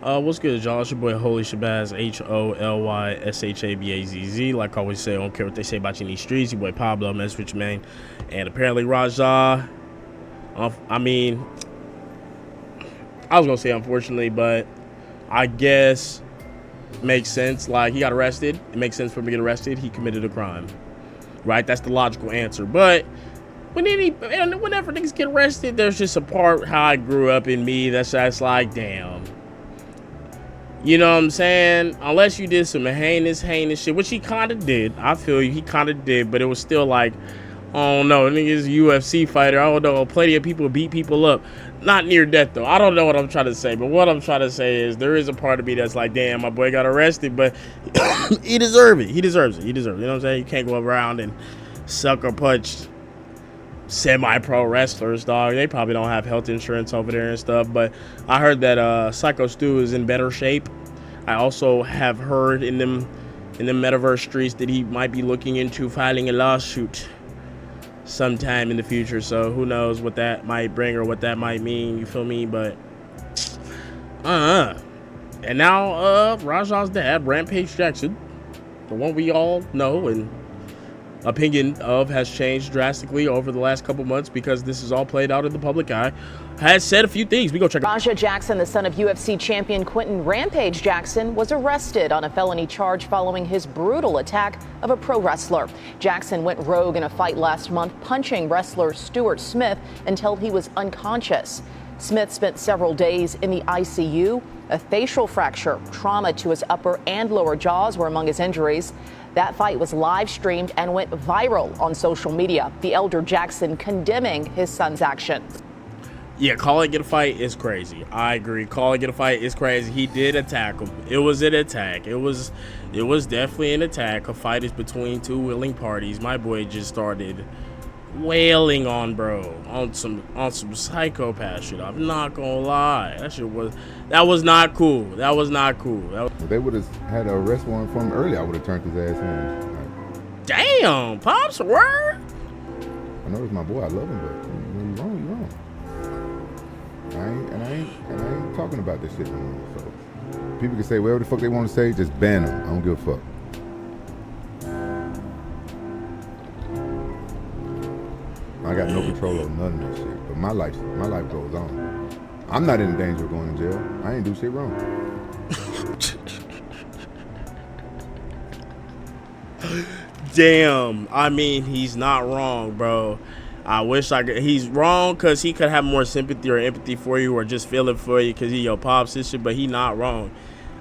What's good, y'all? It's your boy Holy Shabazz, HOLYSHABAZZ. Like I always say, I don't care what they say about you in these streets. Your boy Pablo, mess with your man. And apparently Raja, I mean, I was gonna say unfortunately, but I guess makes sense. Like, he got arrested. It makes sense for him to get arrested. He committed a crime, right? That's the logical answer. But whenever niggas get arrested, there's just a part how I grew up in me that's just like, damn. You know what I'm saying? Unless you did some heinous shit, which he kind of did. I feel you, he kind of did, but it was still like, I don't know, nigga's a UFC fighter. I don't know, plenty of people beat people up. Not near death, though. I don't know what I'm trying to say, but what I'm trying to say is there is a part of me that's like, damn, my boy got arrested, but he deserves it. He deserves it. He deserves it. You know what I'm saying? You can't go around and sucker punch semi-pro wrestlers, dog. They probably don't have health insurance over there and stuff, but I heard that Psycho Stu is in better shape. I also have heard in them metaverse streets that he might be looking into filing a lawsuit sometime in the future, so who knows what that might bring or what that might mean, you feel me? But and now Raja's dad, Rampage Jackson, the one we all know and opinion of has changed drastically over the last couple months because this is all played out in the public eye, has said a few things. We go check it out. Raja Jackson, the son of UFC champion Quentin Rampage Jackson, was arrested on a felony charge following his brutal attack of a pro wrestler. Jackson went rogue in a fight last month, punching wrestler Stuart Smith until he was unconscious. Smith spent several days in the ICU. A facial fracture, trauma to his upper and lower jaws were among his injuries. That fight was live streamed and went viral on social media. The elder Jackson condemning his son's actions. Yeah, calling it a fight is crazy. I agree. Calling it a fight is crazy. He did attack him. It was an attack. It was definitely an attack. A fight is between two willing parties. My boy just started wailing on bro on some psychopath shit. I'm not gonna lie. That was not cool. That was not cool. If they would have had an arrest warrant for him earlier, I would have turned his ass in. Like, damn, Pops, word? I know it's my boy. I love him, but when you're wrong, you're wrong. I ain't talking about this shit no more. So people can say whatever the fuck they want to say, just ban them. I don't give a fuck. I got no control over none of that shit. But my life goes on. I'm not in danger of going to jail. I ain't do shit wrong. Damn, I mean, he's not wrong, bro. I wish I could. He's wrong because he could have more sympathy or empathy for you or just feeling for you because he your pops and shit, but he not wrong.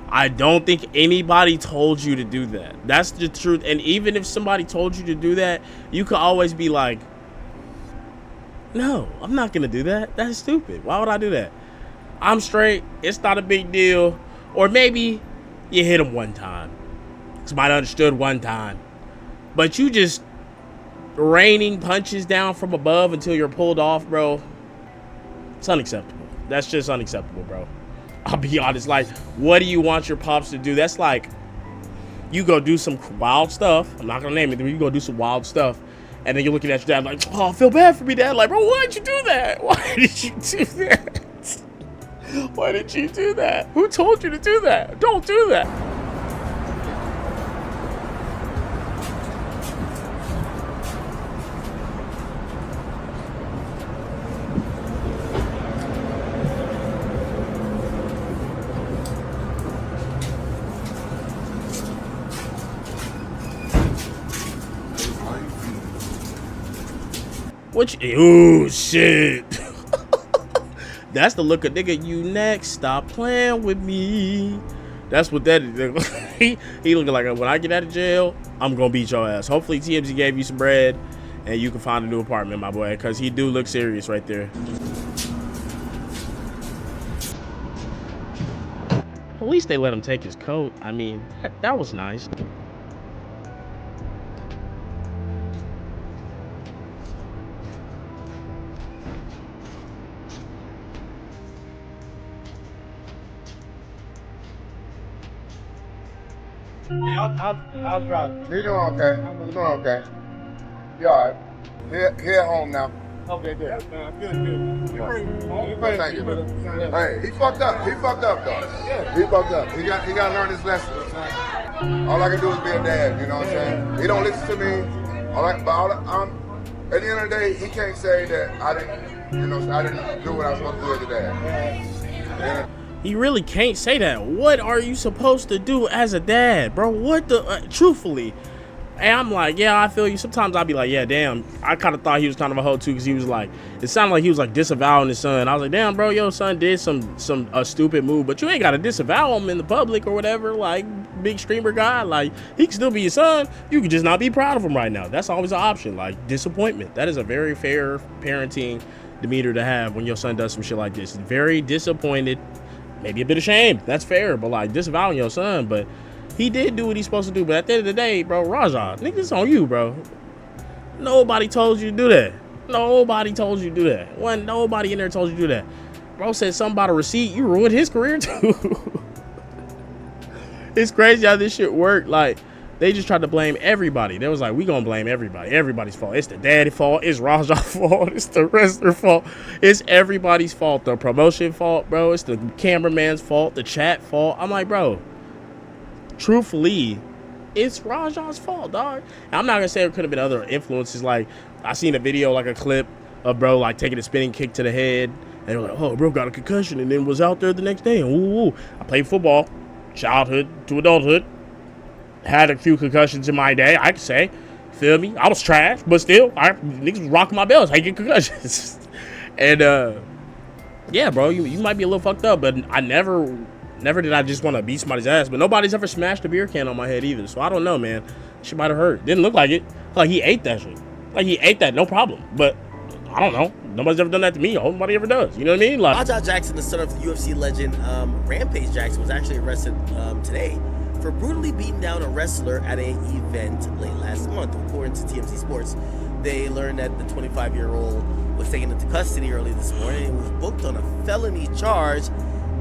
I don't think anybody told you to do that. That's the truth. And even if somebody told you to do that, you could always be like, no, I'm not going to do that. That's stupid. Why would I do that? I'm straight. It's not a big deal. Or maybe you hit him one time. Somebody understood one time. But you just raining punches down from above until you're pulled off, bro. It's unacceptable. That's just unacceptable, bro. I'll be honest. Like, what do you want your pops to do? That's like, you go do some wild stuff. I'm not going to name it. You go do some wild stuff. And then you're looking at your dad like, oh, I feel bad for me, Dad. Like, bro, why did you do that? Why did you do that? Why did you do that? Who told you to do that? Don't do that. Ooh, shit. That's the look of nigga, you next. Stop playing with me. That's what that is. He looking like, when I get out of jail, I'm gonna beat your ass. Hopefully TMZ gave you some bread and you can find a new apartment, my boy, because he do look serious right there. At least they let him take his coat. I mean, that was nice. I'll drive. You doing okay? You doing okay? You all right? Here at home now. Okay, good. Good. Thank you, man. Hey, he fucked up. He fucked up, though. Yeah. He fucked up. He got to learn his lesson. All I can do is be a dad. You know what I'm saying? He don't listen to me. At the end of the day, he can't say that I didn't do what I was supposed to do as a dad. Yeah. He really can't say that. What are you supposed to do as a dad, bro? What the truthfully? And I'm like, yeah, I feel you. Sometimes I'll be like, yeah, damn. I kind of thought he was kind of a hoe too, because he was like, it sounded like he was like disavowing his son. I was like, damn, bro, your son did some stupid move, but you ain't got to disavow him in the public or whatever. Like, big streamer guy, like, he can still be your son. You can just not be proud of him right now. That's always an option. Like, disappointment. That is a very fair parenting demeanor to have when your son does some shit like this. Very disappointed, maybe a bit ashamed. That's fair, but like disavowing your son, but he did do what he's supposed to do. But at the end of the day, bro, Raja, nigga, it's on you, bro. Nobody told you to do that. Nobody told you to do that. Wasn't nobody in there told you to do that. Bro said something about a receipt. You ruined his career too. It's crazy how this shit worked. Like, they just tried to blame everybody. They was like, we gonna blame everybody. Everybody's fault. It's the daddy fault. It's Raja's fault. It's the wrestler fault. It's everybody's fault. The promotion fault, bro. It's the cameraman's fault. The chat fault. I'm like, bro, truthfully, it's Raja's fault, dog. And I'm not gonna say there could have been other influences. Like, I seen a video, like a clip of bro like taking a spinning kick to the head, and they're like, oh, bro got a concussion and then was out there the next day. And ooh, I played football, childhood to adulthood, had a few concussions in my day. I could say, feel me? I was trash, but still, niggas was rocking my bells. I get concussions, and yeah, bro, you might be a little fucked up, but I never did I just want to beat somebody's ass. But nobody's ever smashed a beer can on my head either. So I don't know, man. Shit might have hurt. Didn't look like it. Like he ate that shit. Like he ate that, no problem. But I don't know. Nobody's ever done that to me. Nobody ever does. You know what I mean? Like, Raja Jackson, the son of UFC legend Rampage Jackson, was actually arrested today for brutally beating down a wrestler at an event late last month. According to TMZ Sports, they learned that the 25-year-old was taken into custody early this morning and was booked on a felony charge.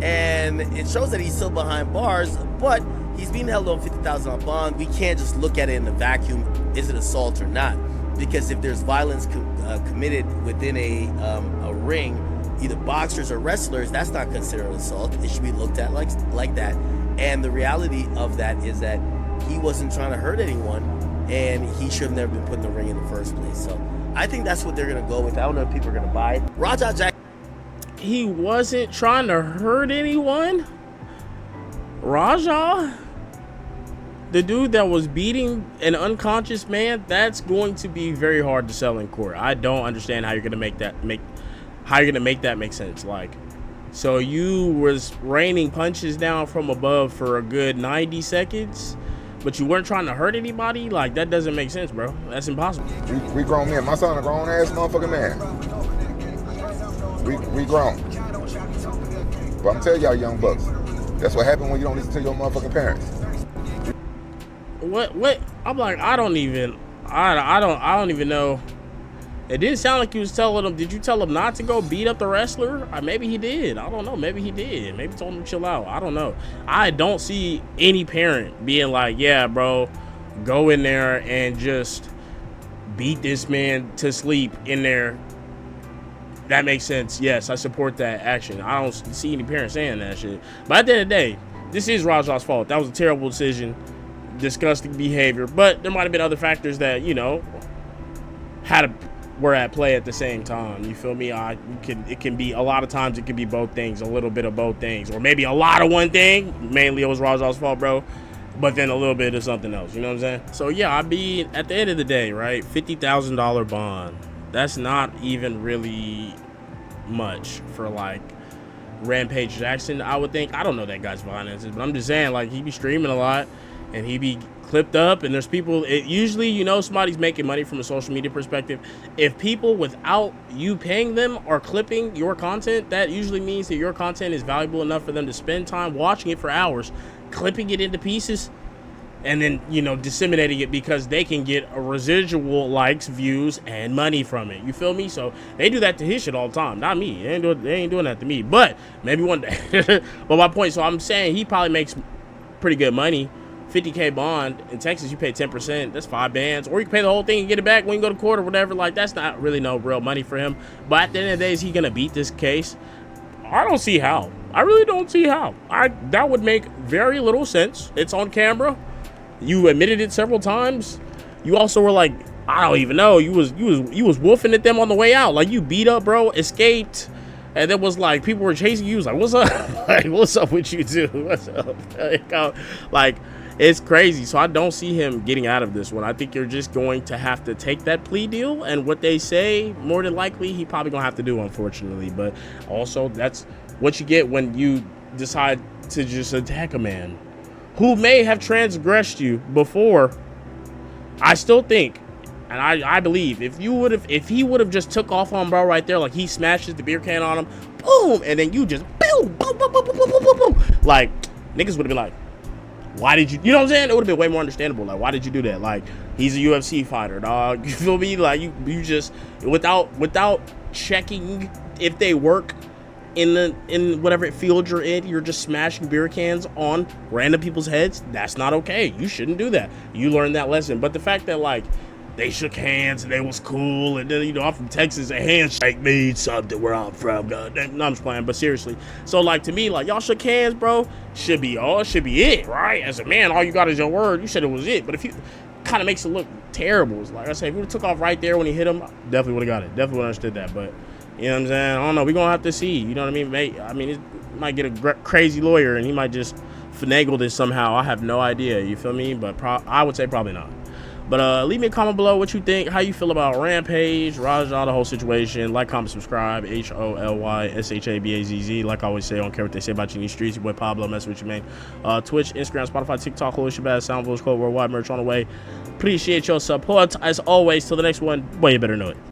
And it shows that he's still behind bars, but he's being held on $50,000 on bond. We can't just look at it in a vacuum. Is it assault or not? Because if there's violence committed within a ring, either boxers or wrestlers, that's not considered assault. It should be looked at like that. And the reality of that is that he wasn't trying to hurt anyone, and he should have never been put in the ring in the first place. So I think that's what they're going to go with. I don't know if people are going to buy it. Raja Jackson. he wasn't trying to hurt anyone? Raja? The dude that was beating an unconscious man, that's going to be very hard to sell in court. I don't understand how you're gonna make that make sense. Like, so you was raining punches down from above for a good 90 seconds, but you weren't trying to hurt anybody? Like, that doesn't make sense, bro. That's impossible. We grown men. My son a grown ass motherfucking man. We grown. But I'm telling y'all young bucks, that's what happens when you don't listen to your motherfucking parents. What? I'm like, I don't even know. It didn't sound like you was telling him. Did you tell him not to go beat up the wrestler? Maybe he did. I don't know. Maybe he did. Maybe told him to chill out. I don't know. I don't see any parent being like, yeah, bro, go in there and just beat this man to sleep in there. That makes sense. Yes, I support that action. I don't see any parents saying that shit. But at the end of the day, this is Raja's fault. That was a terrible decision. Disgusting behavior. But there might have been other factors that, you know, were at play at the same time. You feel me? It can be, a lot of times it can be both things, a little bit of both things, or maybe a lot of one thing. Mainly it was Raja's fault, bro, but then a little bit of something else. You know what I'm saying? So yeah, at the end of the day, right, $50,000 bond. That's not even really much for like Rampage Jackson, I would think. I don't know that guy's finances, but I'm just saying, like, he be streaming a lot and he be clipped up, and there's people, usually, you know, somebody's making money from a social media perspective. If people, without you paying them, are clipping your content, that usually means that your content is valuable enough for them to spend time watching it for hours, clipping it into pieces, and then, you know, disseminating it because they can get a residual likes, views, and money from it. You feel me? So they do that to his shit all the time. Not me. They ain't doing that to me. But maybe one day. But my point, so I'm saying he probably makes pretty good money $50K bond. In Texas, you pay 10%. That's 5 bands. Or you can pay the whole thing and get it back when you go to court or whatever. Like, that's not really no real money for him. But at the end of the day, is he going to beat this case? I don't see how. I really don't see how. That would make very little sense. It's on camera. You admitted it several times. You also were like, I don't even know. You was woofing at them on the way out. Like, you beat up, bro, escaped. And then was like, people were chasing you. It was like, what's up? Like, what's up with you two? What's up? Like, it's crazy. So I don't see him getting out of this one. I think you're just going to have to take that plea deal. And what they say, more than likely, he probably going to have to do, unfortunately. But also, that's what you get when you decide to just attack a man who may have transgressed you before. I still think, and I believe, if he would have just took off on bro right there, like he smashes the beer can on him, boom, and then you just boom, boom, boom, boom, boom, boom, boom, boom, like niggas would have been like, why did you? You know what I'm saying? It would have been way more understandable. Like, why did you do that? Like, he's a UFC fighter, dog. You feel me? Like you just without checking if they work in whatever field you're in, you're just smashing beer cans on random people's heads. That's not okay. You shouldn't do that. You learned that lesson. But the fact that like they shook hands and they was cool, and then, you know, I'm from Texas, a handshake means something where I'm from. God, no, I'm just playing, but seriously. So like, to me, like, y'all shook hands, bro, should be it, right? As a man, all you got is your word. You said it was it. But if you kind of makes it look terrible, it's like I said, if you took off right there when he hit him, definitely would have got it. Definitely would have understood that. But you know what I'm saying? I don't know. We're going to have to see. You know what I mean? I mean, it might get a crazy lawyer, and he might just finagle this somehow. I have no idea. You feel me? But I would say probably not. But leave me a comment below what you think, how you feel about Rampage, Raja, the whole situation. Like, comment, subscribe. HOLYSHABAZZ. Like I always say, I don't care what they say about you in these streets. Your boy Pablo, mess with you, man. Twitch, Instagram, Spotify, TikTok, Shabazz, SoundVoice, Code Worldwide, merch on the way. Appreciate your support. As always, till the next one, boy, you better know it.